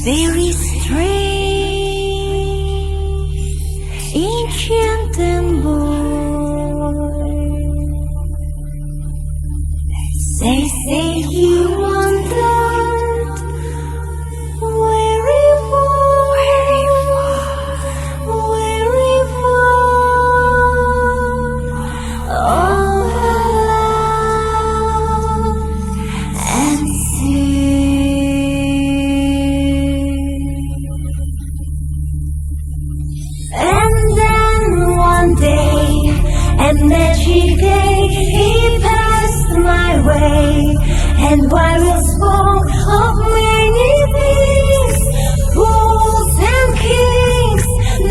very strange, enchanting boy. They say you wandered very far, very far, over land and sea. And then one day, a magic day, he passed my way, and while we spoke of many things, fools and kings,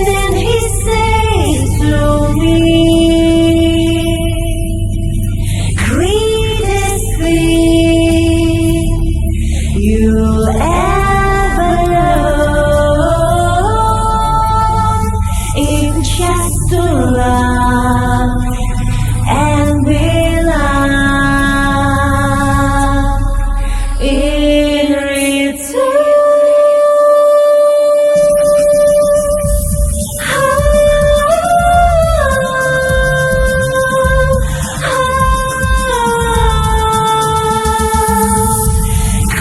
then he said to me, greatest thing you'll ever know is just to love and be loved in return.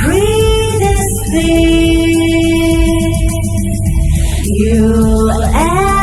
Greatest thing you'll ever